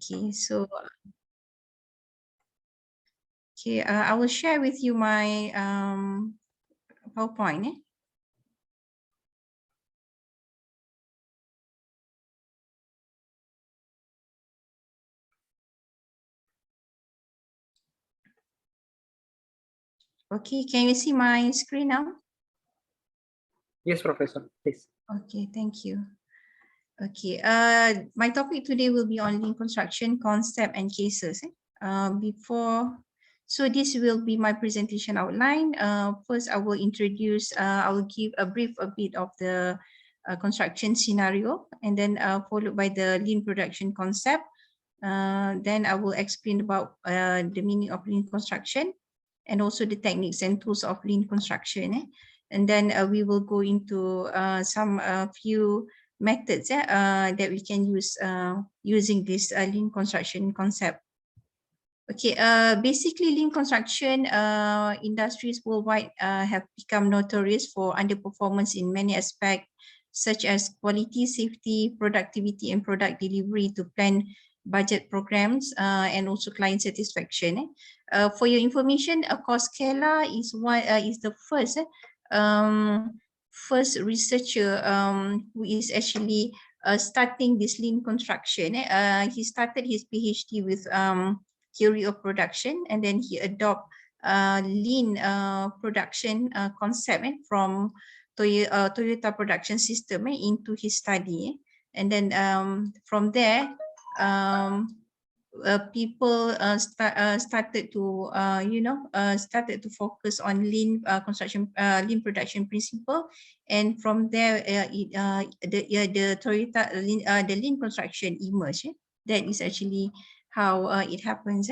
Okay, so I will share with you my PowerPoint. Okay, can you see my screen now? Yes, Professor, please. Okay, thank you. Okay, my topic today will be on lean construction concept and cases. So this will be my presentation outline. First, I will introduce, I will give a bit of the construction scenario, and then followed by the lean production concept. Then I will explain about the meaning of lean construction and also the techniques and tools of lean construction. And then we will go into some few methods that we can use using this lean construction concept. Okay, basically lean construction industries worldwide have become notorious for underperformance in many aspects, such as quality, safety, productivity, and product delivery to plan budget programs and also client satisfaction. For your information, Koskela is the first researcher who is actually starting this lean construction. He started his PhD with theory of production, and then he adopt lean production concept from Toyota production system into his study. And then from there, people started to started to focus on lean construction, lean production principle, and from there the Toyota the lean construction emerged. That is actually how it happens.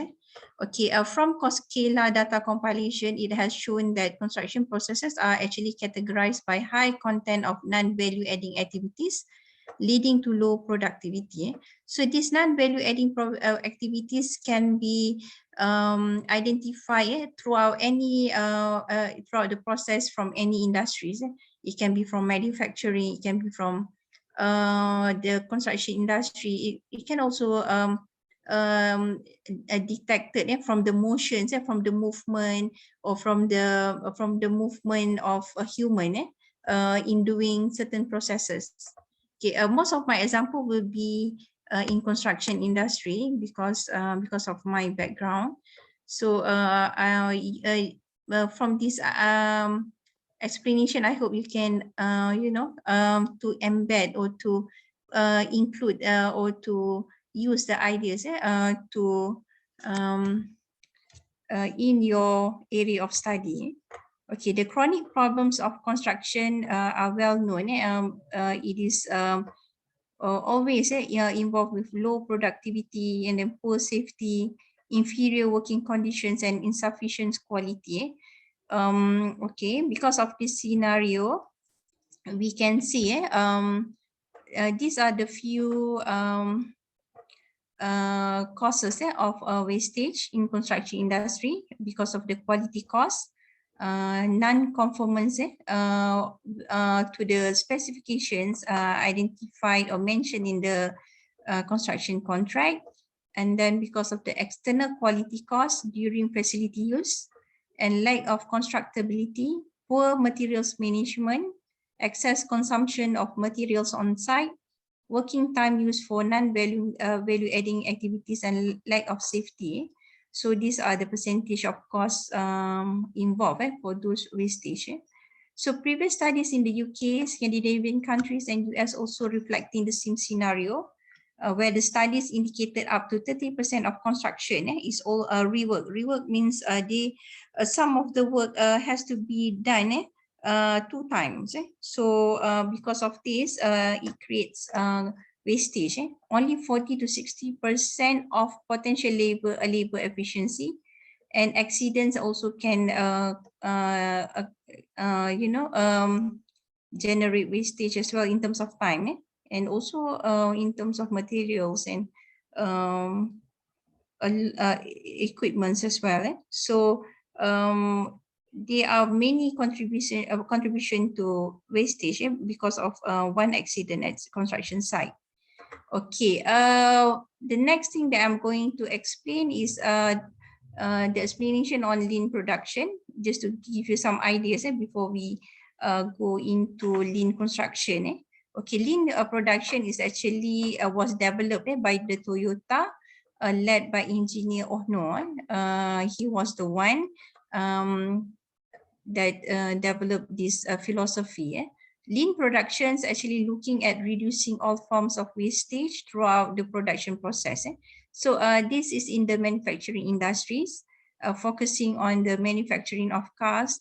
Okay, from Koskela data compilation, it has shown that construction processes are actually categorized by high content of non-value adding activities, leading to low productivity. So these non-value adding activities can be identified throughout any throughout the process from any industries. It can be from manufacturing, it can be from the construction industry. It can also detected from the motions, from the movement, or from the movement of a human in doing certain processes. Okay, most of my example will be in construction industry because of my background. So from this explanation, I hope you can to embed or to include or to use the ideas in your area of study. Okay, the chronic problems of construction are well known. It is always involved with low productivity and then poor safety, inferior working conditions, and insufficient quality. Okay, because of this scenario, we can see these are the few causes of wastage in construction industry because of the quality cost, non-conformance to the specifications identified or mentioned in the construction contract, and then because of the external quality cost during facility use, and lack of constructability, poor materials management, excess consumption of materials on site, working time used for non-value value adding activities, and lack of safety. So these are the percentage of costs involved for those wastage. So previous studies in the UK, Scandinavian countries, and US also reflecting the same scenario, where the studies indicated up to 30% of construction is all rework. Rework means some of the work has to be done 2 times. So because of this, it creates wastage. Only 40 to 60% of potential labor efficiency, and accidents also can generate wastage as well in terms of time, and also in terms of materials and equipments as well. So there are many contribution to wastage because of one accident at construction site. Okay, the next thing that I'm going to explain is the explanation on lean production, just to give you some ideas before we go into lean construction. Okay, lean production is actually was developed by the Toyota, led by engineer Ohno. He was the one that developed this philosophy. Lean production is actually looking at reducing all forms of wastage throughout the production process. So this is in the manufacturing industries, focusing on the manufacturing of cars.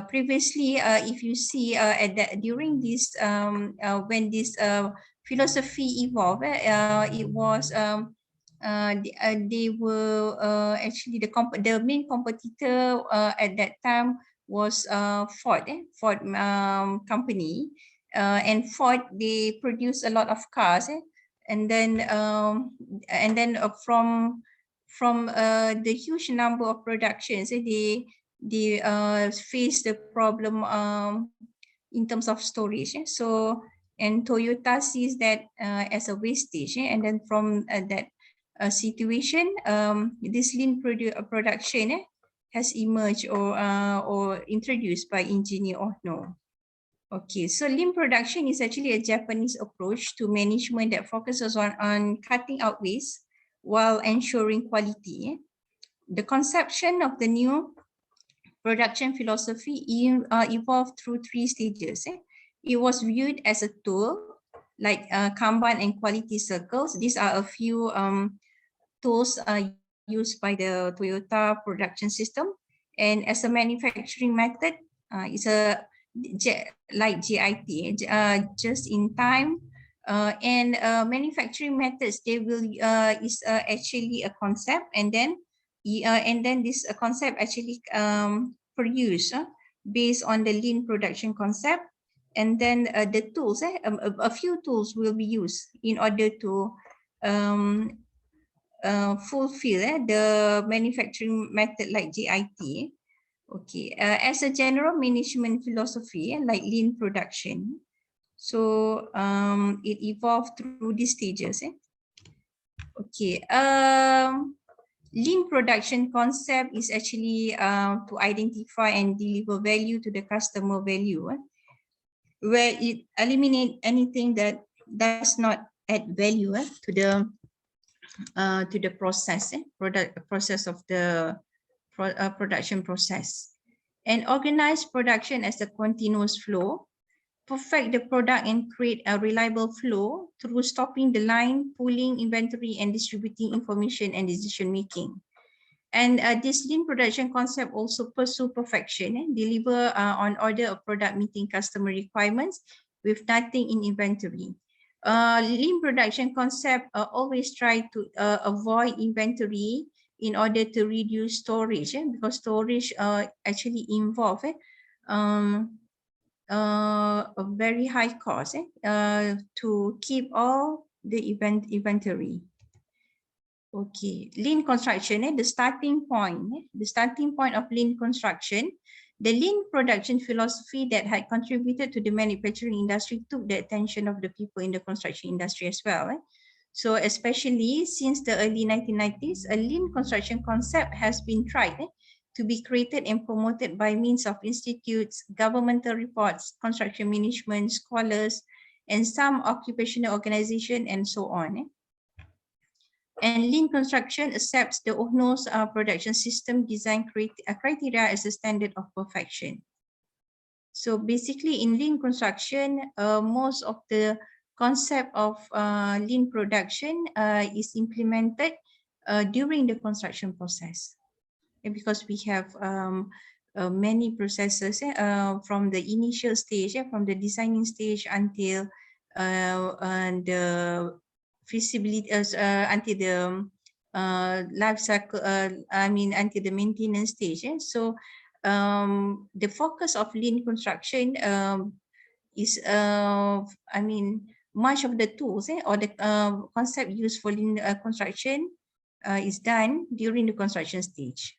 Previously, if you see at that, during this when this philosophy evolved, it was they were actually the main competitor at that time was Ford company, and Ford, they produce a lot of cars, and then from the huge number of productions, they face the problem in terms of storage. So, and Toyota sees that as a wastage, and then from that situation, this lean production has emerged or introduced by engineer Ohno. Okay, so lean production is actually a Japanese approach to management that focuses on cutting out waste while ensuring quality. The conception of the new production philosophy evolved through 3 stages. It was viewed as a tool like Kanban and quality circles. These are a few tools used by the Toyota production system. And as a manufacturing method, it's a like JIT, just in time. And manufacturing methods, they will is actually a concept, and then this concept actually produced based on the lean production concept, and then the tools, a few tools will be used in order to fulfill the manufacturing method like JIT. Okay, as a general management philosophy, like lean production, so it evolved through these stages. Okay, lean production concept is actually to identify and deliver value to the customer value, where it eliminates anything that does not add value to the process, process of the production process, and organize production as a continuous flow, perfect the product and create a reliable flow through stopping the line, pooling inventory, and distributing information and decision making. And this lean production concept also pursue perfection and deliver on order of product meeting customer requirements with nothing in inventory. Lean production concept always try to avoid inventory in order to reduce storage, because storage actually involve a very high cost to keep all the inventory. Okay, lean construction, the starting point of lean construction. The lean production philosophy that had contributed to the manufacturing industry took the attention of the people in the construction industry as well. So especially since the early 1990s, a lean construction concept has been tried to be created and promoted by means of institutes, governmental reports, construction management, scholars, and some occupational organization, and so on. And lean construction accepts the Ohno's production system design criteria as a standard of perfection. So basically in lean construction, most of the concept of lean production is implemented during the construction process. And because we have many processes from the initial stage, from the designing stage until the feasibility, until the life cycle, until the maintenance stage. So the focus of lean construction is, much of the tools or the concept used for lean construction is done during the construction stage.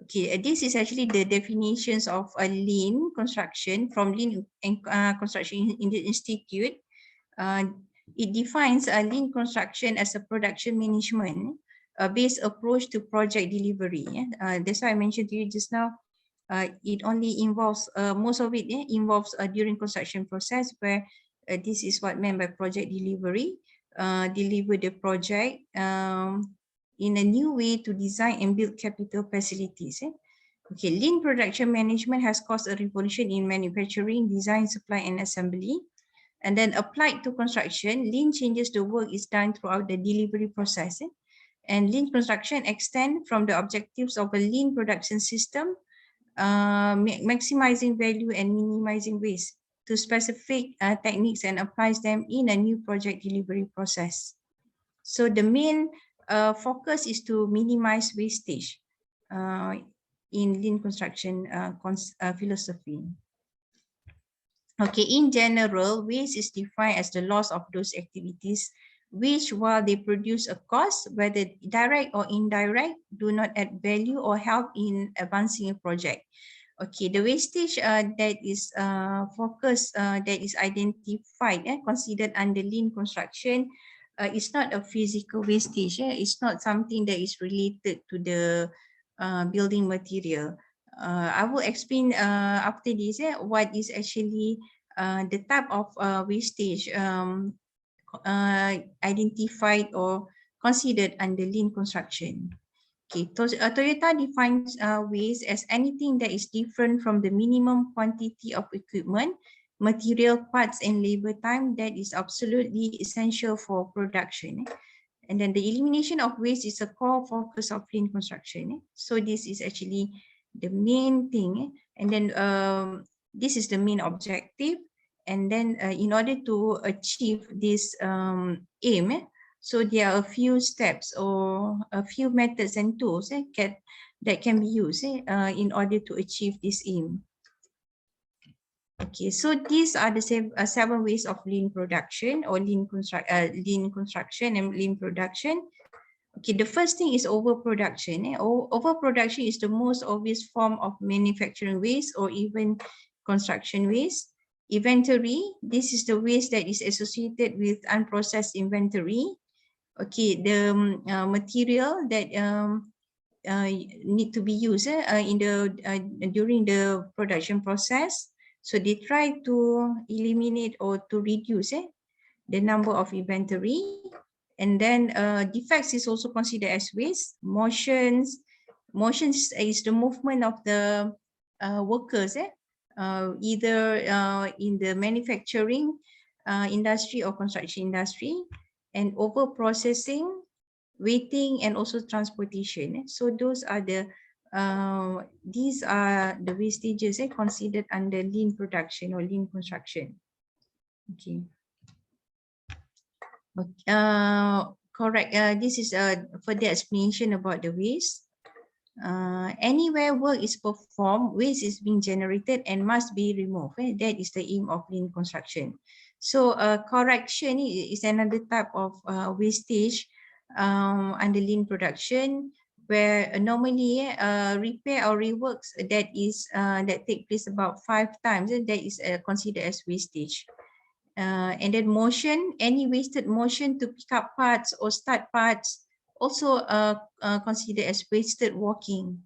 Okay, this is actually the definitions of a lean construction from Lean Construction in the Institute. It defines a lean construction as a production management based approach to project delivery. That's why I mentioned to you just now. It only involves most of it involves during construction process, where this is what meant by project delivery. Deliver the project in a new way to design and build capital facilities. Okay, lean production management has caused a revolution in manufacturing, design, supply, and assembly. And then applied to construction, lean changes the work is done throughout the delivery process. And lean construction extend from the objectives of a lean production system, maximizing value and minimizing waste, to specific techniques and applies them in a new project delivery process. So the main focus is to minimize wastage in lean construction philosophy. Okay, in general, waste is defined as the loss of those activities which, while they produce a cost, whether direct or indirect, do not add value or help in advancing a project. Okay, the wastage that is focused, that is identified, considered under lean construction, is not a physical wastage. It's not something that is related to the building material. I will explain after this what is actually the type of wastage identified or considered under lean construction. Okay, Toyota defines waste as anything that is different from the minimum quantity of equipment, material, parts, and labor time that is absolutely essential for production. And then the elimination of waste is a core focus of lean construction. So this is actually the main thing. And then this is the main objective. And then in order to achieve this aim, so there are a few steps or a few methods and tools that can be used in order to achieve this aim. Okay, so these are the 7 ways of lean production or lean construction and lean production. Okay, the first thing is overproduction. Overproduction is the most obvious form of manufacturing waste or even construction waste. Inventory, this is the waste that is associated with unprocessed inventory. Okay, the material that need to be used in the during the production process. So they try to eliminate or to reduce the number of inventory. And then defects is also considered as waste. Motions is the movement of the workers, either in the manufacturing industry or construction industry. And over processing, waiting, and also transportation. So those are the these are the wastages considered under lean production or lean construction. Okay. Correct. This is a further explanation about the waste. Anywhere work is performed, waste is being generated and must be removed. That is the aim of lean construction. So correction is another type of wastage under lean production, where normally repair or reworks that is that take place about 5 times, that is considered as wastage. And then motion, any wasted motion to pick up parts or start parts, also considered as wasted walking.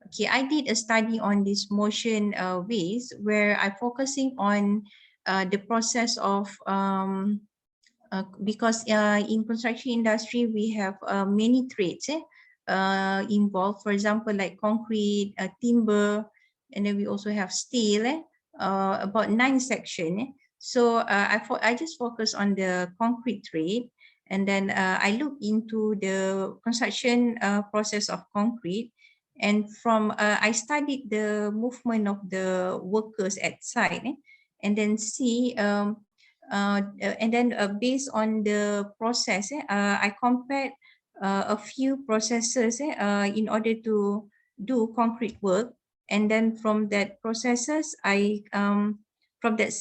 Okay, I did a study on this motion waste, where I'm focusing on the process of because in construction industry we have many trades involved. For example, like concrete, timber, and then we also have steel. About 9 sections. So I just focus on the concrete trade, and then I look into the construction process of concrete, and from I studied the movement of the workers at site, and then see and then based on the process, I compared a few processes in order to do concrete work, and then from that processes I from that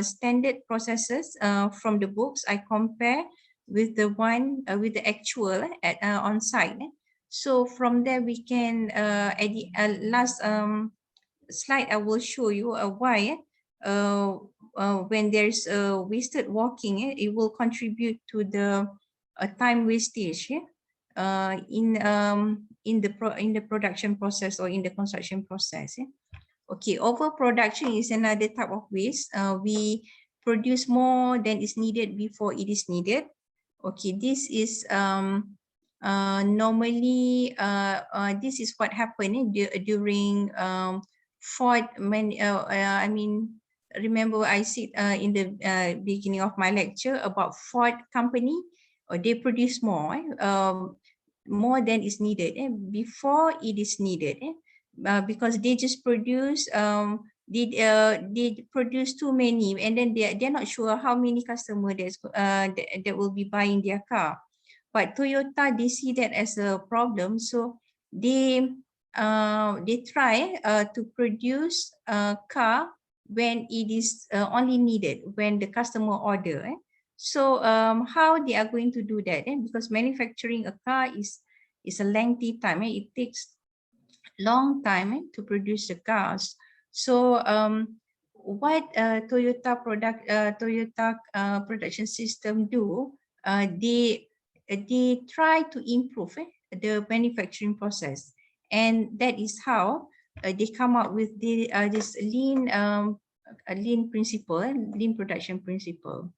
standard processes from the books, I compare with the one with the actual at on site. So from there we can at the last slide I will show you why when there's a wasted walking, it will contribute to the time wastage in the production process or in the construction process. Okay, overproduction is another type of waste. We produce more than is needed before it is needed. Okay, this is normally this is what happened during Ford. I mean, remember I said in the beginning of my lecture about Ford company, or they produce more than is needed before it is needed. Because they just produce they produce too many, and then they're not sure how many customers that will be buying their car. But Toyota, they see that as a problem, so they try to produce a car when it is only needed, when the customer order. So how they are going to do that? Because manufacturing a car is a lengthy time. It takes long time to produce the cars. So what Toyota production system do? They try to improve the manufacturing process, and that is how they come up with this lean principle, lean production principle.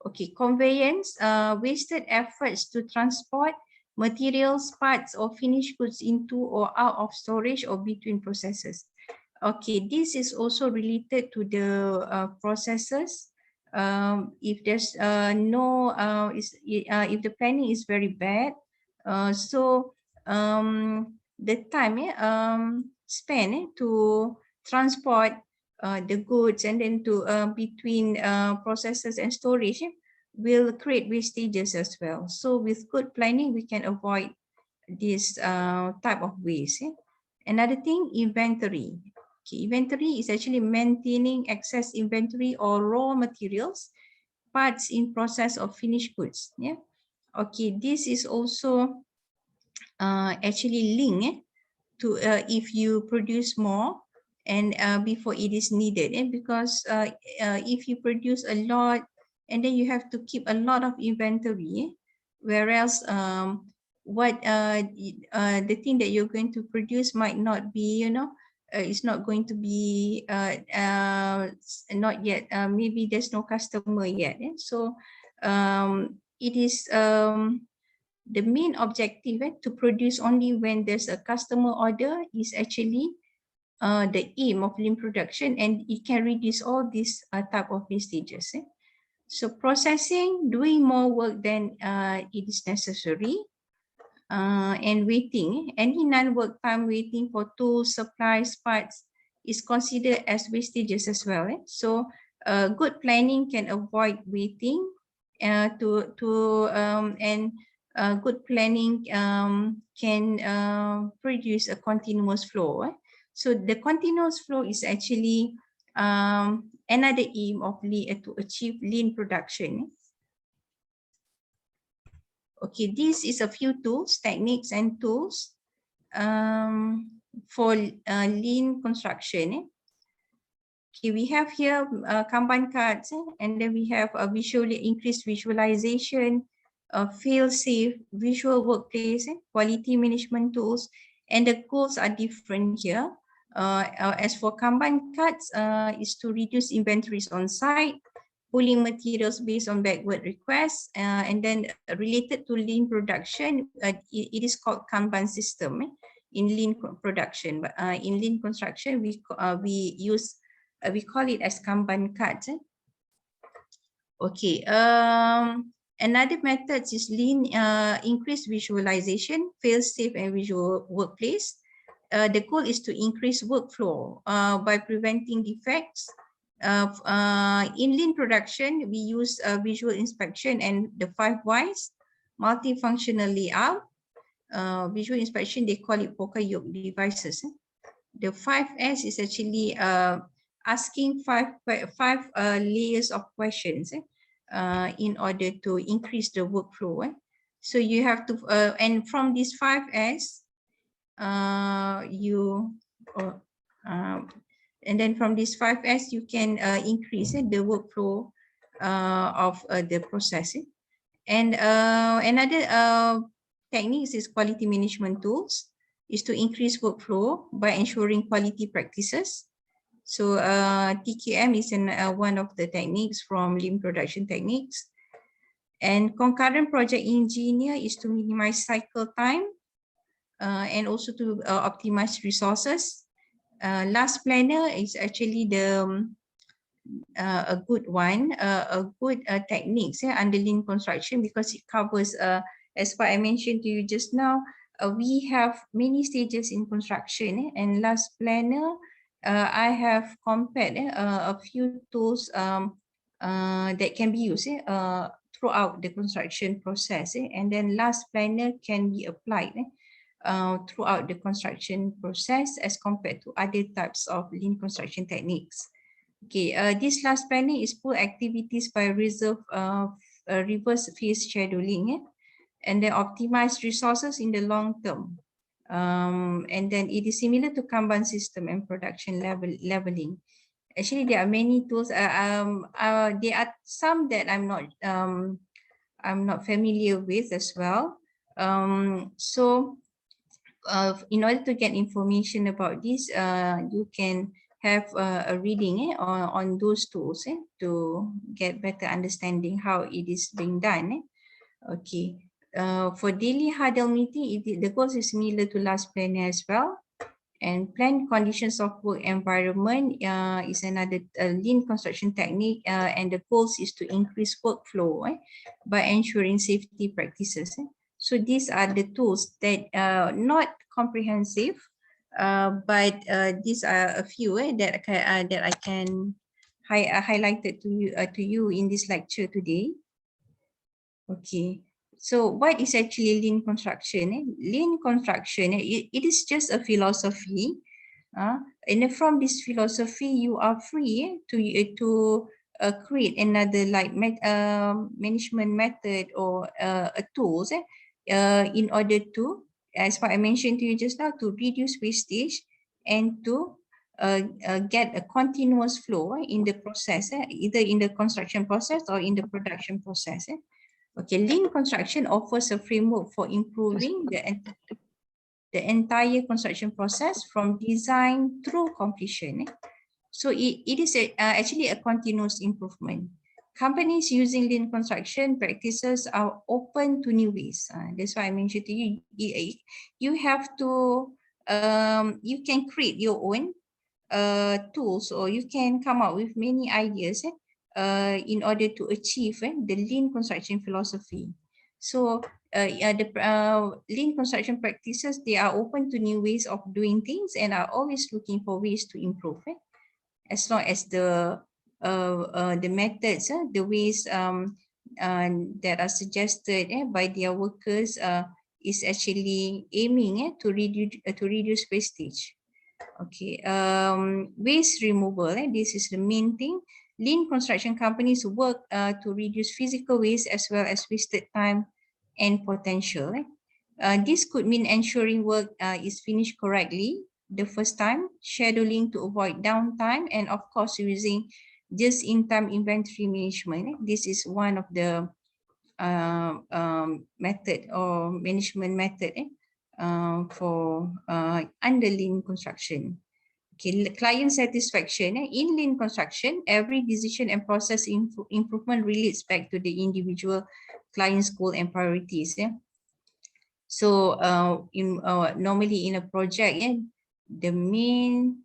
Okay, conveyance, wasted efforts to transport materials, parts, or finished goods into or out of storage or between processes. Okay, this is also related to the processes. If there's if the planning is very bad, so the time spent to transport the goods and then to between processes and storage will create wastages as well. So with good planning, we can avoid this type of waste. Another thing, inventory. Okay, inventory is actually maintaining excess inventory or raw materials, parts in process of finished goods. Yeah. Okay, this is also actually linked to if you produce more and before it is needed, and because if you produce a lot and then you have to keep a lot of inventory, whereas what the thing that you're going to produce might not be, it's not going to be not yet, maybe there's no customer yet, so it is the main objective to produce only when there's a customer order is actually the aim of lean production, and it can reduce all these type of wastages. So processing, doing more work than it is necessary, and waiting. Any non-work time waiting for tools, supplies, parts is considered as wastages as well. So good planning can avoid waiting and good planning can produce a continuous flow. So the continuous flow is actually another aim of to achieve lean production. Okay, this is a few tools, techniques and tools for lean construction. Okay, we have here Kanban cards, and then we have a increased visualization, fail-safe, visual workplace, quality management tools, and the goals are different here. As for Kanban cards, is to reduce inventories on site, pooling materials based on backward requests, and then related to lean production, it is called Kanban system in lean production. But in lean construction, we call it as Kanban cards. Okay. Another method is lean increased visualization, fail-safe, and visual workplace. The goal is to increase workflow by preventing defects. In lean production, we use visual inspection and the 5 Whys, multifunctional layout. Visual inspection, they call it poker yoke devices. The 5S is actually asking five layers of questions in order to increase the workflow. So you have to, and from these 5S, And then from this 5S, you can increase the workflow of the process. And another techniques is quality management tools, is to increase workflow by ensuring quality practices. So TQM is one of the techniques from lean production techniques. And concurrent project engineer is to minimize cycle time and also to optimize resources. Last planner is actually a good one, a good techniques under lean construction, because it covers, as what I mentioned to you just now, we have many stages in construction, and last planner, I have compared a few tools that can be used throughout the construction process, and then last planner can be applied throughout the construction process as compared to other types of lean construction techniques. Okay, this last planning is full activities by reverse phase scheduling, and then optimize resources in the long term. And then it is similar to Kanban system and production leveling. Actually, there are many tools. There are some that I'm not familiar with as well. So in order to get information about this, you can have a reading on those tools to get better understanding how it is being done. Okay, for daily huddle meeting, the goals is similar to last planner as well. And planned conditions of work environment is another lean construction technique, and the goals is to increase workflow by ensuring safety practices. So these are the tools that not comprehensive, but these are a few that I can highlighted to you in this lecture today. Okay, so what is actually lean construction? Lean construction, it is just a philosophy, and from this philosophy, you are free to create another like management method or a tools in order to, as what I mentioned to you just now, to reduce wastage and to get a continuous flow in the process, either in the construction process or in the production process. Okay, lean construction offers a framework for improving the entire construction process from design through completion. So it is actually a continuous improvement. Companies using lean construction practices are open to new ways. That's why I mentioned to you, you have to, you can create your own tools, or you can come up with many ideas in order to achieve the lean construction philosophy. So the lean construction practices, they are open to new ways of doing things and are always looking for ways to improve. As long as the methods, the ways that are suggested by their workers is actually aiming to reduce wastage. Okay, waste removal, this is the main thing. Lean construction companies work to reduce physical waste as well as wasted time and potential. This could mean ensuring work is finished correctly the first time, scheduling to avoid downtime, and of course using just-in-time inventory management. This is one of the method or management method for under lean construction. Okay, client satisfaction. In lean construction, every decision and process improvement relates back to the individual client's goal and priorities. So normally in a project, the main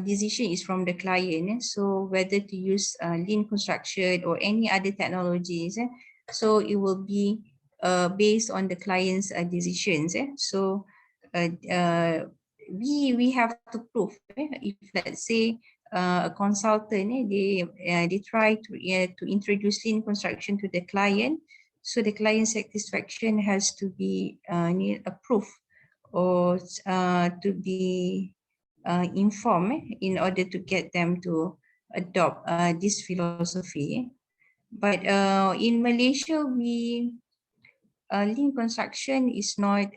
decision is from the client. So whether to use lean construction or any other technologies, so it will be based on the client's decisions. So we have to prove if, let's say, a consultant they try to introduce lean construction to the client, so the client satisfaction has to be a proof or to be informed in order to get them to adopt this philosophy. But in Malaysia, lean construction is not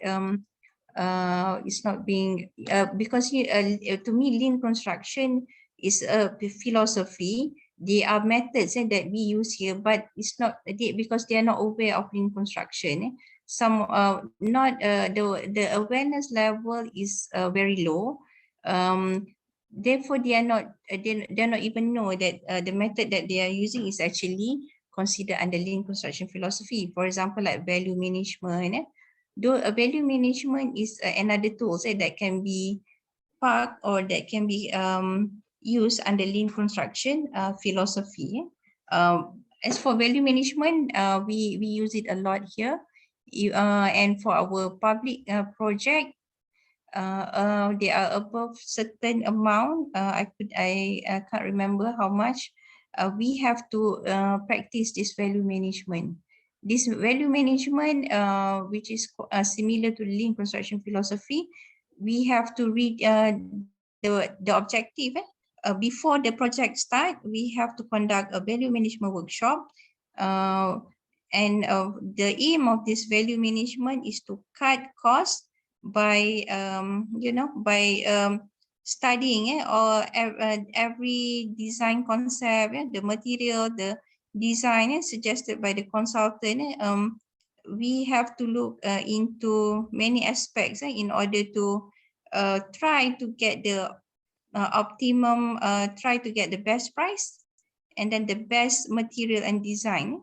it's not being because to me lean construction is a philosophy. They are methods that we use here, but it's not because they are not aware of lean construction. Some not the awareness level is very low. Therefore, they are not they not even know that the method that they are using is actually considered under lean construction philosophy. For example, like value management. Though a value management is another tool that can be part or that can be used under lean construction philosophy. As for value management, we use it a lot here. And for our public project, they are above certain amount. I can't remember how much. We have to practice this value management. This value management, which is similar to lean construction philosophy, we have to read the objective. Before the project start, we have to conduct a value management workshop. And the aim of this value management is to cut costs by studying or every design concept, the material, the design suggested by the consultant. We have to look into many aspects in order to try to get the optimum, try to get the best price and then the best material and design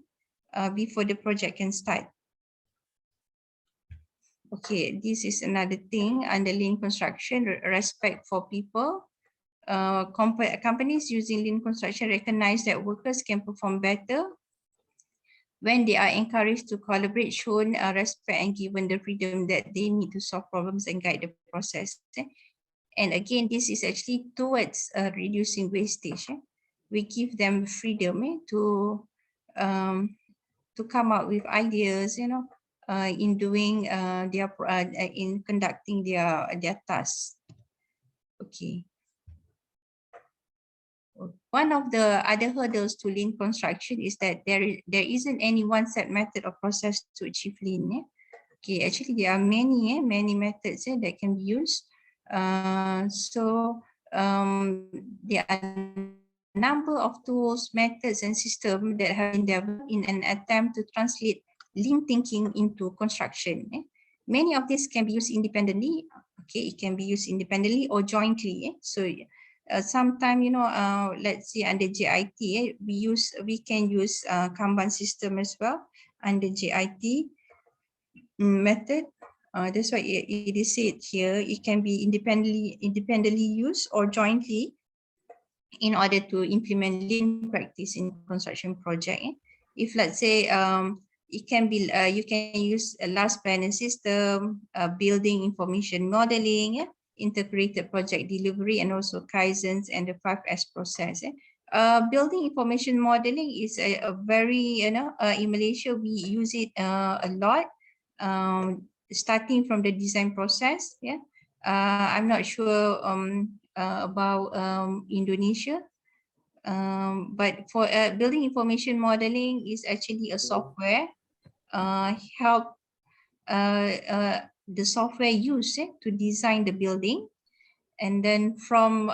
before the project can start. Okay, this is another thing under lean construction, respect for people. Companies using lean construction recognize that workers can perform better when they are encouraged to collaborate, shown respect and given the freedom that they need to solve problems and guide the process. And again, this is actually towards reducing wastage. We give them freedom to come up with ideas, in doing their in conducting their tasks. Okay. One of the other hurdles to lean construction is that there isn't any one set method or process to achieve lean. Okay, actually there are many methods that can be used. So there are a number of tools, methods, and systems that have been developed in an attempt to translate lean thinking into construction. Many of these can be used independently. Okay, it can be used independently or jointly. So sometimes, let's say under JIT, we can use Kanban system as well under JIT method. That's why it is said here. It can be independently used or jointly in order to implement lean practice in construction project. If let's say it can be you can use a last planning system, building information modeling, integrated project delivery, and also Kaizens and the 5S process. Building information modeling is a very, in Malaysia we use it a lot, starting from the design process. I'm not sure about Indonesia, but for building information modeling is actually a software help the software used to design the building, and then from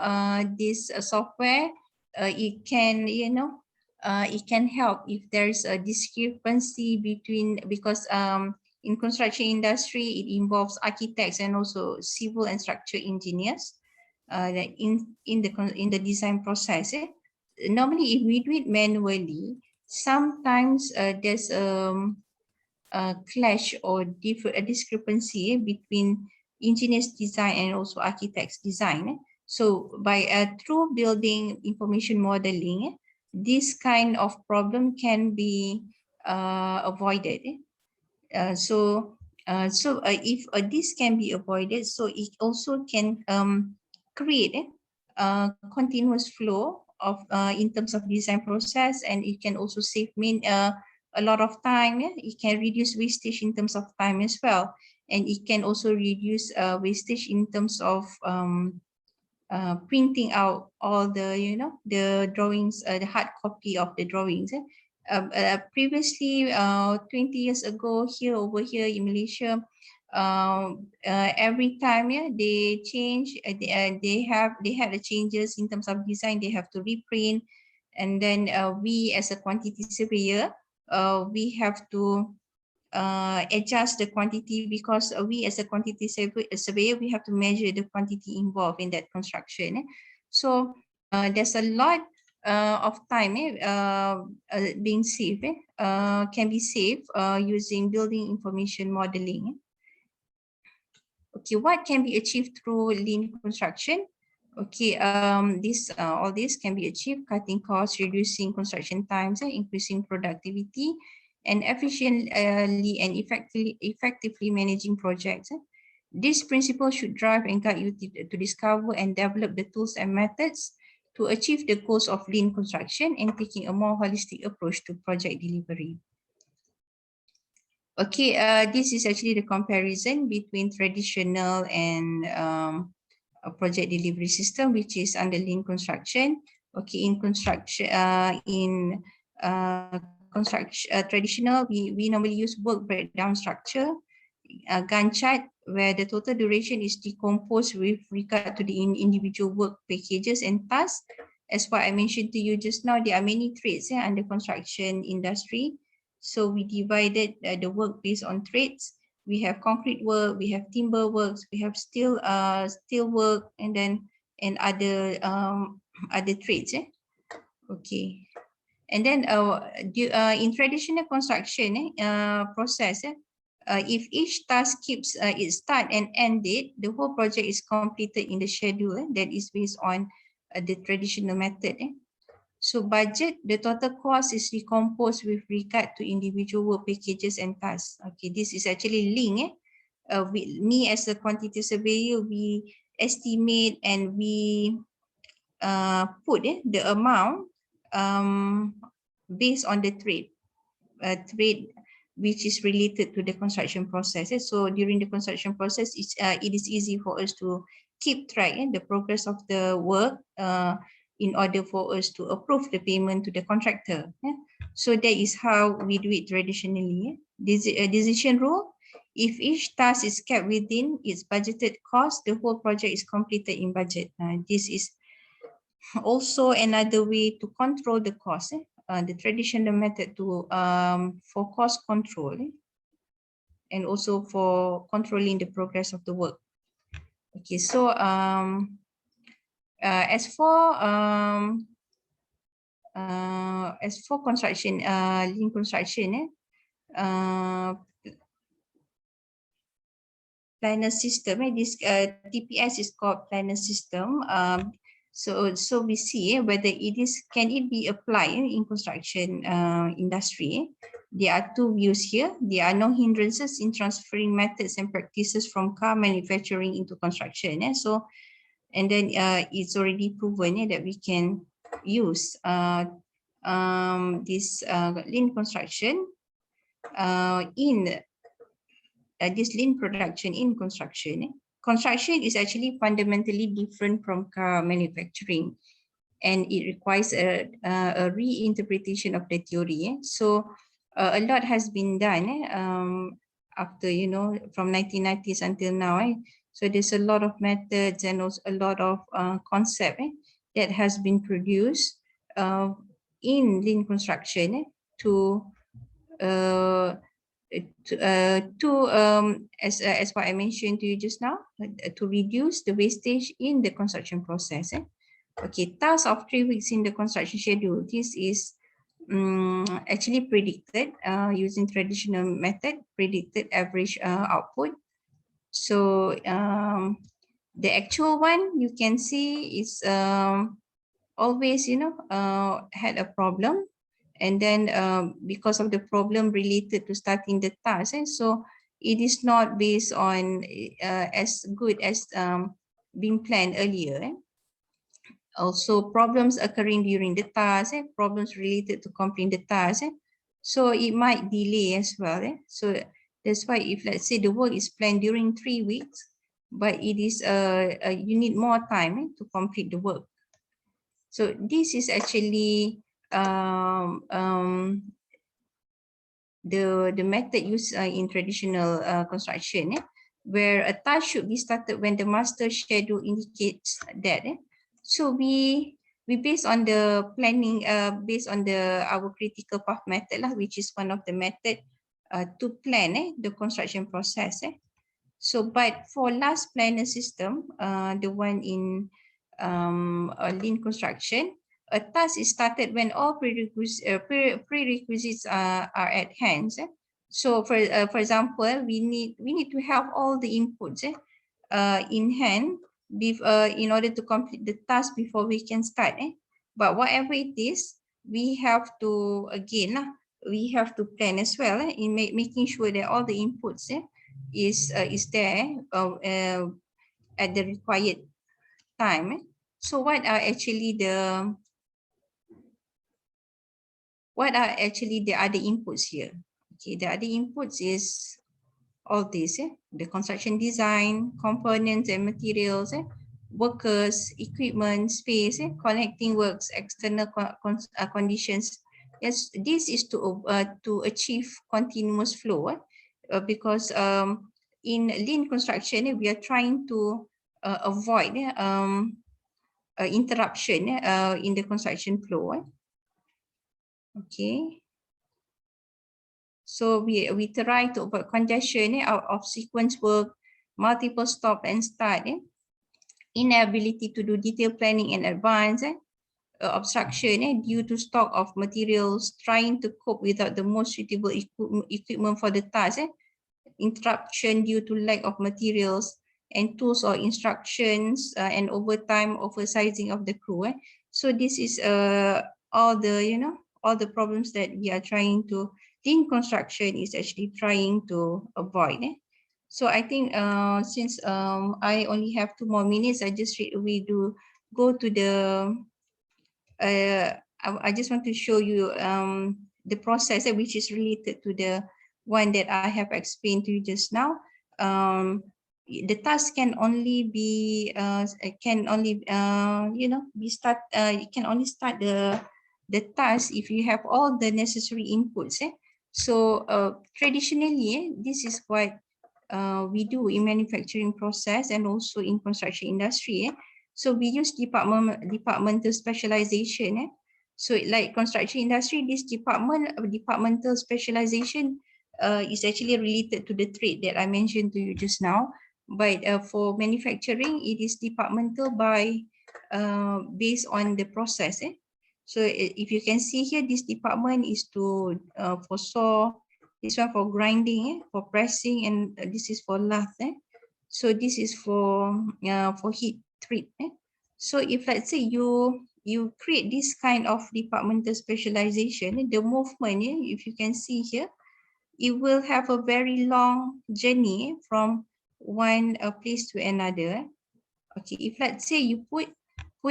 this software it can it can help if there's a discrepancy between, because in construction industry it involves architects and also civil and structural engineers in the design process. Normally if we do it manually, sometimes there's a clash or a discrepancy between engineers design and also architects design. So by through building information modeling, this kind of problem can be avoided. So if this can be avoided, so it also can create a continuous flow of in terms of design process, and it can also save a lot of time. It can reduce wastage in terms of time as well, and it can also reduce wastage in terms of printing out all the the drawings, the hard copy of the drawings. Previously 20 years ago, over here in Malaysia, every time, yeah, they change. They had the changes in terms of design. They have to reprint, and then we as a quantity surveyor, we have to adjust the quantity, because we as a quantity surveyor, we have to measure the quantity involved in that construction. So there's a lot of time being saved, can be saved using building information modeling. Okay, what can be achieved through lean construction? Okay, all this can be achieved: cutting costs, reducing construction times, increasing productivity, and efficiently and effectively managing projects. This principle should drive and guide you to discover and develop the tools and methods to achieve the goals of lean construction and taking a more holistic approach to project delivery. Okay, this is actually the comparison between traditional and a project delivery system, which is under lean construction. Okay, in construction, traditional, we normally use work breakdown structure, Gantt chart, where the total duration is decomposed with regard to the individual work packages and tasks. As what I mentioned to you just now, there are many trades under construction industry. So we divided the work based on trades. We have concrete work, we have timber works, we have steel work, and then other trades. Okay. And then in traditional construction process, if each task keeps its start and end date, the whole project is completed in the schedule that is based on the traditional method. So budget, the total cost is recomposed with regard to individual work packages and tasks. Okay, this is actually linked. Me as a quantity surveyor, we estimate and we put the amount based on the trade which is related to the construction process. So during the construction process, it is easy for us to keep track the progress of the work in order for us to approve the payment to the contractor. So that is how we do it traditionally. Decision rule: if each task is kept within its budgeted cost, the whole project is completed in budget. This is also another way to control the cost. The traditional method to for cost control and also for controlling the progress of the work. Okay, so as for construction, lean construction, planner system. This TPS is called planner system. So we see whether can it be applied in construction industry. There are two views here. There are no hindrances in transferring methods and practices from car manufacturing into construction. So, and then it's already proven that we can use this lean construction in this lean production in construction. Construction is actually fundamentally different from car manufacturing, and it requires a reinterpretation of the theory. So a lot has been done after, from 1990s until now. So there's a lot of methods and also a lot of concept that has been produced in lean construction as what I mentioned to you just now, to reduce the wastage in the construction process. Okay, task of 3 weeks in the construction schedule. This is actually predicted using traditional method, predicted average output. So the actual one you can see is always, had a problem. And then because of the problem related to starting the task, so it is not based on as good as being planned earlier. Also problems occurring during the task, problems related to completing the task. So it might delay as well. So that's why if let's say the work is planned during 3 weeks, but it is you need more time to complete the work. So this is actually the method used in traditional construction. where a task should be started when the master schedule indicates that. So we based on the planning, based on our critical path method lah, which is one of the method to plan the construction process. So, but for last planner system, the one in lean construction, a task is started when all prerequisites are at hand. So, for example, we need to have all the inputs in hand in order to complete the task before we can start. But whatever it is, we have to we have to plan as well in making sure that all the inputs is there at the required time. So what are actually the other inputs here? Okay, the other inputs is all this, the construction design, components and materials, workers, equipment, space, connecting works, external conditions. Yes, this is to achieve continuous flow, because in lean construction we are trying to avoid interruption in the construction flow. Okay. So we try to avoid congestion of sequence work, multiple stop and start, inability to do detailed planning in advance, obstruction due to stock of materials, trying to cope without the most suitable equipment for the task, interruption due to lack of materials and tools or instructions, and overtime, oversizing of the crew. So this is all the problems that we are trying to, lean construction is actually trying to avoid. So I think since I only have 2 more minutes, I just go to the I just want to show you the process which is related to the one that I have explained to you just now. The task can only be you can only start the task if you have all the necessary inputs. So traditionally, this is what we do in manufacturing process and also in construction industry. So we use departmental specialization. So like construction industry, this departmental specialization is actually related to the trade that I mentioned to you just now. But for manufacturing, it is departmental based on the process. So if you can see here, this department is to for saw, this one for grinding, for pressing, and this is for lath. So this is for heat treat. So if let's say you create this kind of departmental specialization, the movement, if you can see here, it will have a very long journey from one place to another. Okay, if let's say you put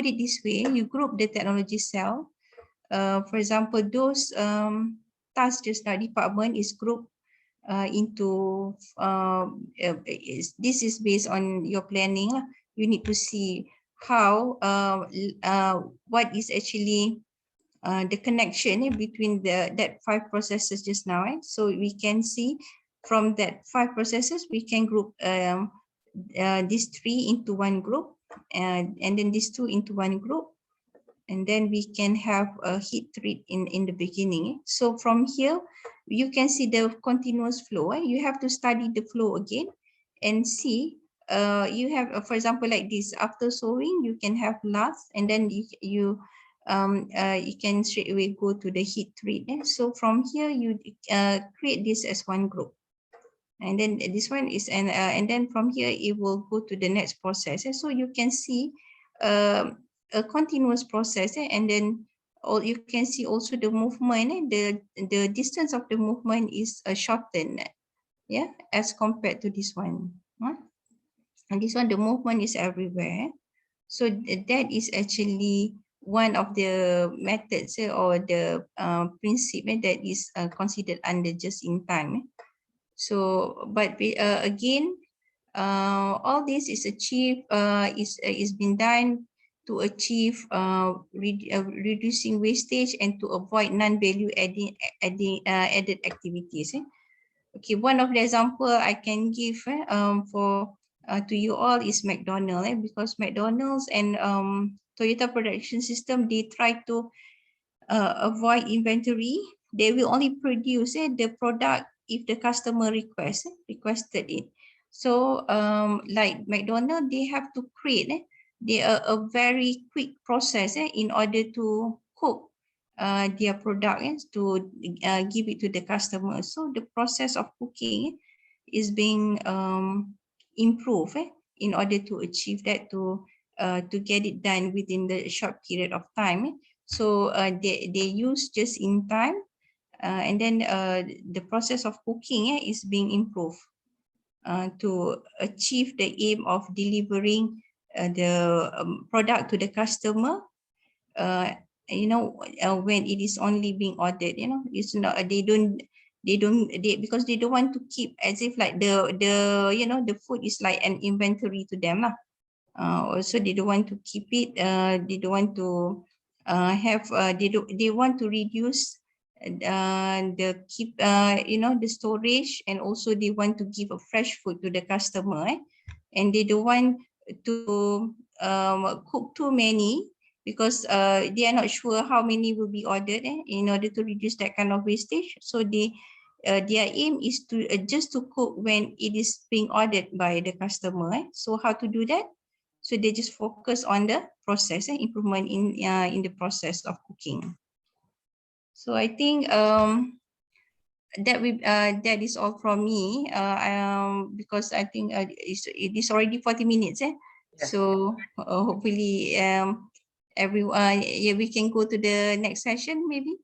it this way, you group the technology cell. For example, those tasks just now department is grouped into this is based on your planning. You need to see how what is actually the connection between that 5 processes just now. So we can see from that 5 processes we can group these 3 into one group, and then these 2 into one group, and then we can have a heat treat in the beginning. So from here you can see the continuous flow. You have to study the flow again and see. You have, for example, like this, after sewing you can have last, and then you can straight away go to the heat treat. So from here you create this as one group, and then this one is and then from here it will go to the next process. So you can see a continuous process, and then you can see also the movement. The distance of the movement is shortened, yeah, as compared to this one. And this one, the movement is everywhere. So that is actually one of the methods or the principle that is considered under just in time. So, but again, all this is achieved is been done to achieve reducing wastage and to avoid non-value added activities. Okay, one of the example I can give to you all is McDonald's, because McDonald's and Toyota production system, they try to avoid inventory. They will only produce the product if the customer requested it. So like McDonald's, they have to create a very quick process in order to cook their product to give it to the customer. So the process of cooking is being improved in order to achieve that, to get it done within the short period of time. So they use just in time, and then the process of cooking is being improved to achieve the aim of delivering the product to the customer. When it is only being ordered, it's not, because they don't want to keep as if like the food is like an inventory to them. Also, they don't want to keep it. They don't want to they want to reduce the storage, and also they want to give a fresh food to the customer, and they don't want to cook too many, because they are not sure how many will be ordered in order to reduce that kind of wastage. So their aim is to just to cook when it is being ordered by the customer. So how to do that? So they just focus on the process, improvement in the process of cooking. So I think that is all from me. Because I think it is already 40 minutes. Yeah. So hopefully everyone, we can go to the next session maybe.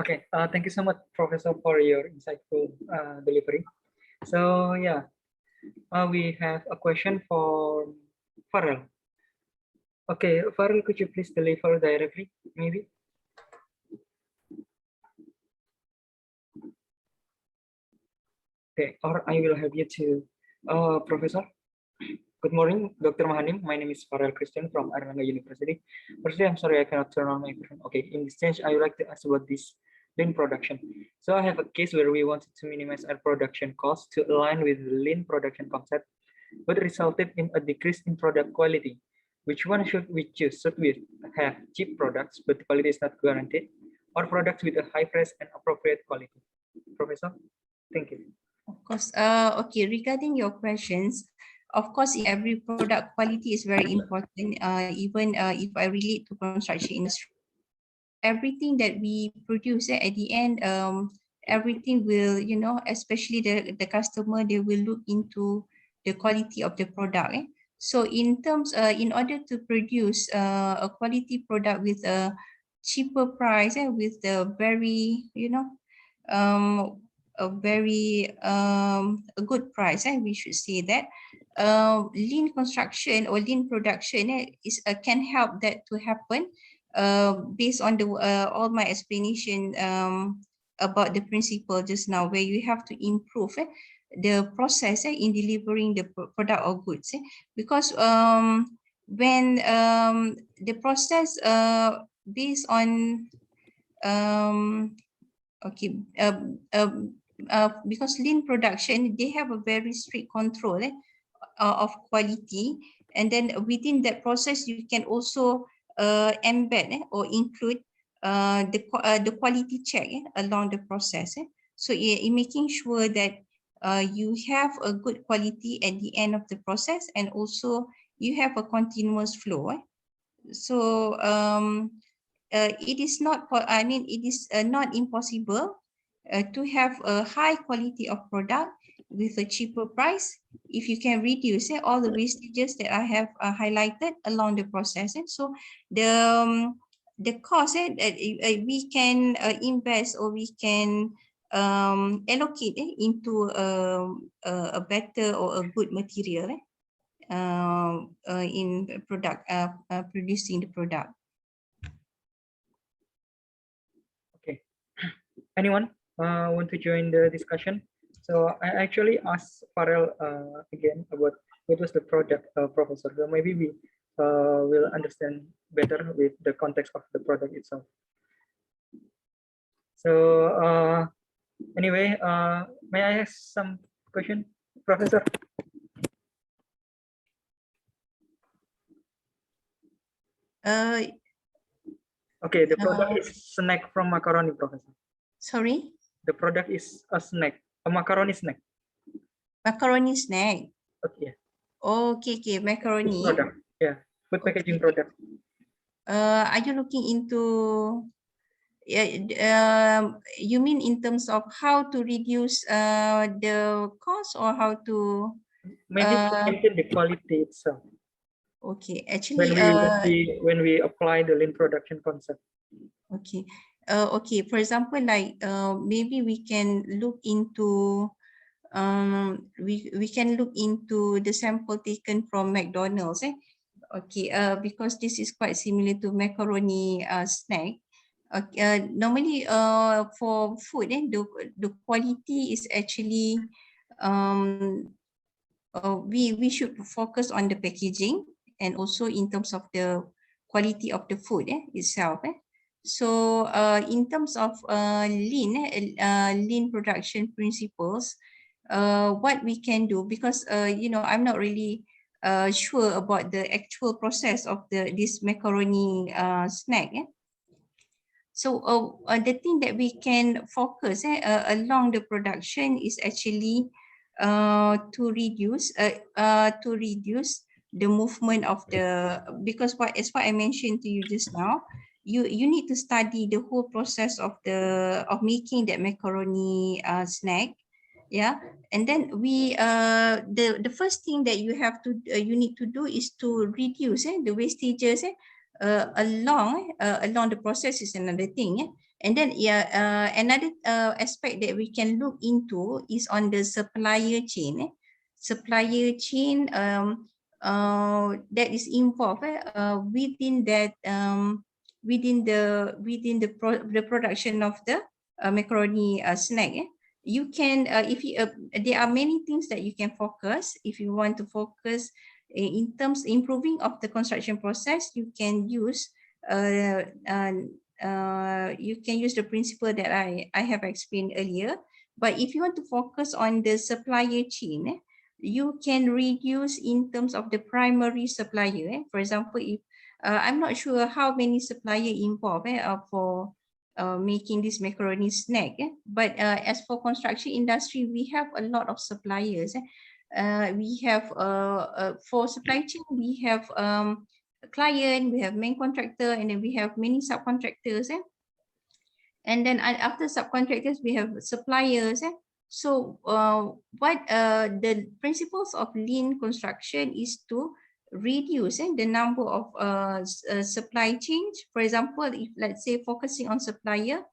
Okay. Thank you so much, Professor, for your insightful delivery. So yeah, we have a question for Farrell. Okay, Farrell, could you please deliver directly, maybe? Okay, or I will have you to, Professor. Good morning, Dr. Mahanim. My name is Farrell Christian from Airlangga University. Firstly, I'm sorry I cannot turn on my microphone. Okay, in this stage, I would like to ask about this lean production. So I have a case where we wanted to minimize our production costs to align with the lean production concept, but resulted in a decrease in product quality. Which one should we choose? Should we have cheap products, but the quality is not guaranteed, or products with a high price and appropriate quality? Professor, thank you. Of course. Okay, regarding your questions, of course, in every product, quality is very important. Even if I relate to construction industry, everything that we produce at the end, everything will, especially the customer, they will look into the quality of the product. So in terms, in order to produce a quality product with a cheaper price, with a very, a very a good price, we should say that lean construction or lean production is can help that to happen, based on the all my explanation about the principle just now, where you have to improve the process in delivering the product or goods, because when the process based on okay because lean production, they have a very strict control of quality, and then within that process you can also embed or include the quality check along the process. So in making sure that you have a good quality at the end of the process, and also you have a continuous flow. So it is not, it is not impossible to have a high quality of product with a cheaper price if you can reduce all the wastages that I have highlighted along the process. So the cost that we can invest, or we can allocate into a better or a good material in product producing the product. Okay. Anyone want to join the discussion? So I actually asked Farrell again about what was the product, Professor. So maybe we will understand better with the context of the product itself. So Anyway, may I ask some question, Professor? Okay, the product is snack from macaroni, Professor. Sorry, The product is a snack, a macaroni snack. macaroni snack. Okay, Okay, food macaroni. product. Yeah, food packaging Okay. product. Are you looking into? You mean in terms of how to reduce the cost or how to? Maybe to maintain the quality itself. Okay, When actually, we apply the lean production concept. okay. Okay, for example, like maybe we can look into we can look into the sample taken from McDonald's. Okay, because this is quite similar to macaroni snack. Normally, for food, the quality is actually we should focus on the packaging and also in terms of the quality of the food itself. So in terms of lean production principles, what we can do, because I'm not really sure about the actual process of this macaroni snack. So the thing that we can focus along the production is actually to reduce the movement of the, because as what I mentioned to you just now, you need to study the whole process of making that macaroni snack. Yeah, and then the first thing that you need to do is to reduce the wastages along the process is another thing. And then another aspect that we can look into is on the supplier chain. Supplier chain that is involved within that the production of the macaroni snack. You can if you there are many things that you can focus if you want to focus in terms improving of the construction process. You can use the principle that I have explained earlier. But if you want to focus on the supplier chain, you can reduce in terms of the primary supplier. For example, if I'm not sure how many supplier involved for making this macaroni snack. But as for construction industry, we have a lot of suppliers. We have for supply chain, we have a client, we have main contractor, and then we have many subcontractors. And then after subcontractors, we have suppliers. So what the principles of lean construction is to reduce the number of supply chains. For example, if let's say focusing on supplier,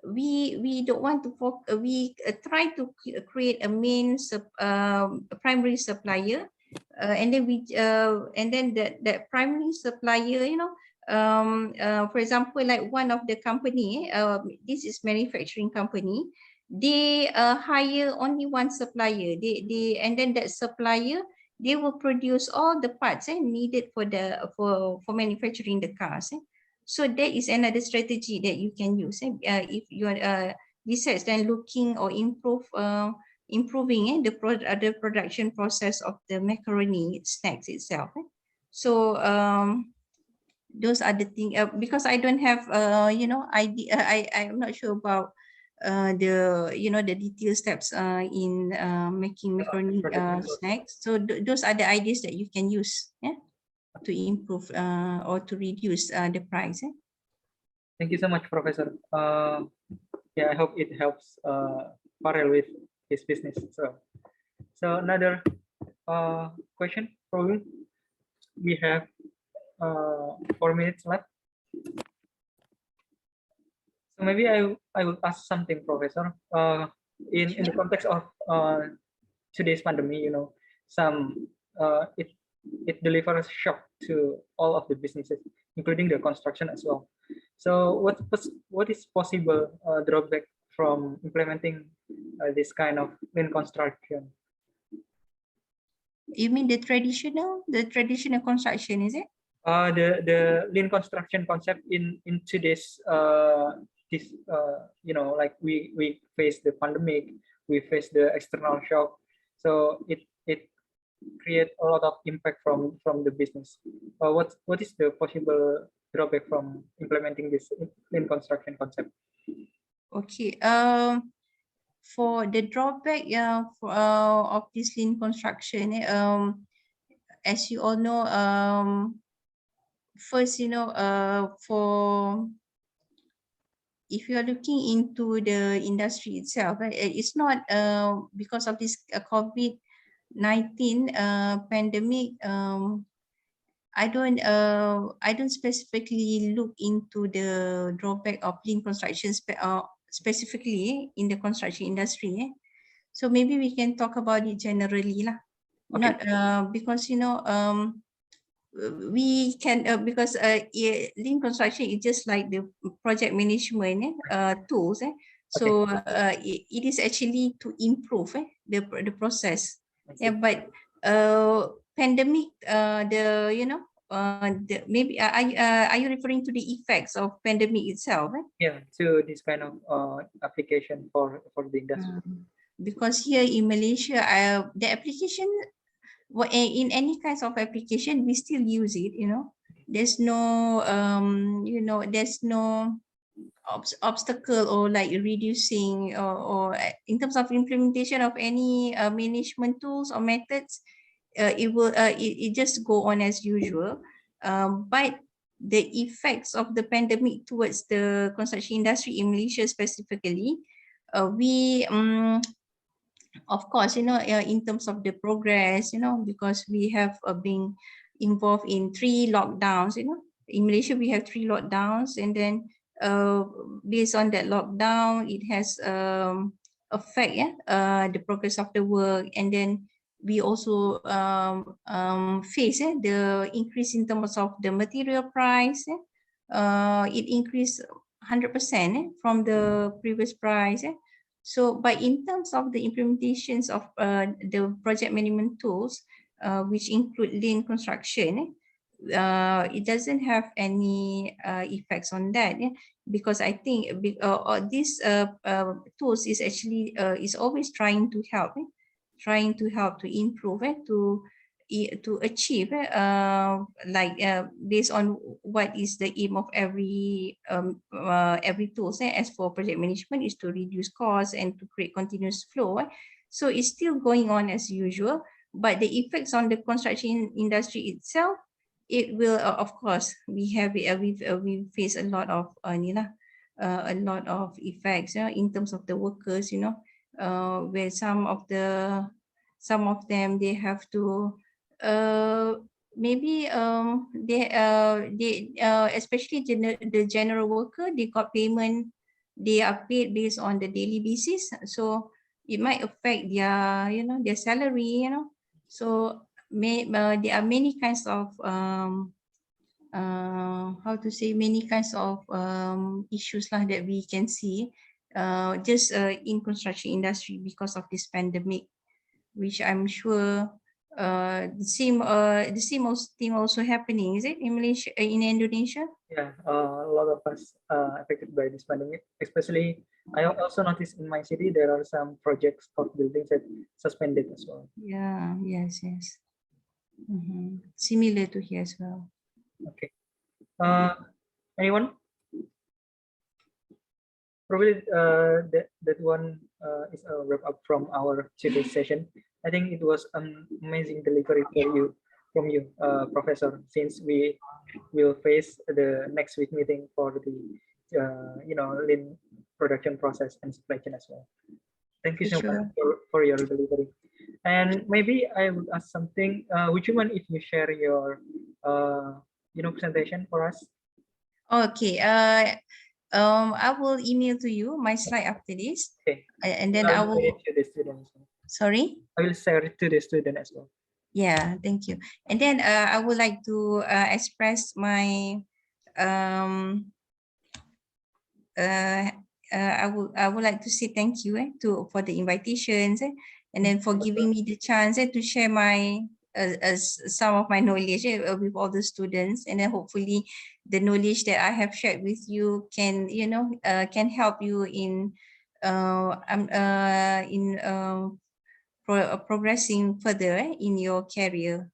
we don't want to we try to create a main primary supplier, and then that primary supplier, for example, like one of the company, this is manufacturing company, they hire only one supplier. And then that supplier, they will produce all the parts needed for manufacturing the cars. So that is another strategy that you can use if you are besides then looking or improving the production process of the macaroni snacks itself. So those are the things, because I don't have idea. I'm not sure about the detailed steps in making macaroni snacks. So those are the ideas that you can use to improve or to reduce the price. Thank you so much, Professor. Yeah, I hope it helps Farrell with his business. So another question, probably. We have 4 minutes left. So maybe I will ask something, Professor. In the context of today's pandemic, some it delivers shock to all of the businesses, including the construction as well. So what is possible drawback from implementing this kind of lean construction? You mean the traditional construction, is it? The lean construction concept in today's this, like we face the pandemic, we face the external shock, so it create a lot of impact from the business. What is the possible drawback from implementing this lean construction concept? Okay. For the drawback, of this lean construction, as you all know, first, for if you are looking into the industry itself, it's not because of this COVID-19 pandemic. I don't specifically look into the drawback of lean construction specifically in the construction industry. So maybe we can talk about it generally lah. Okay. Not because we can because lean construction is just like the project management tools. So it is actually to improve the process. Yeah, but pandemic maybe are you referring to the effects of pandemic itself? Yeah, so this kind of application for the industry. Because here in Malaysia, the application, in any kinds of application, we still use it. There's no there's no obstacle or like reducing or in terms of implementation of any management tools or methods. It just go on as usual, but the effects of the pandemic towards the construction industry in Malaysia specifically, we of course, in terms of the progress, because we have been involved in 3 lockdowns. In Malaysia we have 3 lockdowns, and then based on that lockdown, it has affect the progress of the work. And then we also face the increase in terms of the material price. It increased 100% from the previous price. So, but in terms of the implementations of the project management tools, which include lean construction, it doesn't have any effects on that, because I think these tools is actually is always trying to help to improve to achieve based on what is the aim of every tool. As for project management, is to reduce costs and to create continuous flow. So it's still going on as usual, but the effects on the construction industry itself, it will of course we face a lot of effects in terms of the workers, where some of them, they have to maybe they especially the general worker, they got payment, they are paid based on the daily basis, so it might affect their their salary. So there are many kinds of many kinds of issues that we can see just in construction industry because of this pandemic, which I'm sure the same thing also happening, is it, in Malaysia, in Indonesia? Yeah, a lot of us affected by this pandemic. Especially, I also noticed in my city there are some projects of buildings that suspended as well. Yeah, yes. Similar to here as well. Okay. Anyone? Probably that one is a wrap up from our today's session. I think it was an amazing delivery from you, Professor, since we will face the next week meeting for the lean production process and supply chain as well. Thank you so much for your delivery. And maybe I would ask something. Would you mind if you share your presentation for us? Okay. I will email to you my slide after this. Okay. And then I will share it to the students. Sorry? I will share it to the student as well. Yeah, thank you. And then I would like to express my I would like to say thank you for the invitations and then for giving me the chance to share my some of my knowledge with all the students, and then hopefully the knowledge that I have shared with you can, can help you in progressing further in your career.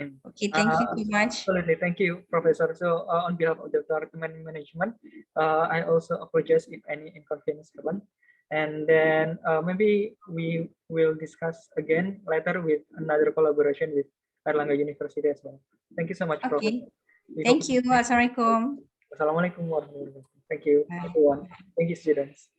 Okay, thank you so much. Absolutely, thank you, Professor. So on behalf of the department management, I also apologize if any inconvenience happened. And then maybe we will discuss again later with another collaboration with Erlangga University as well. Thank you so much, Okay, Professor. We hope thank you. Assalamualaikum. Assalamualaikum warahmatullahi wabarakatuh. Thank you, Bye. everyone. Thank you, students.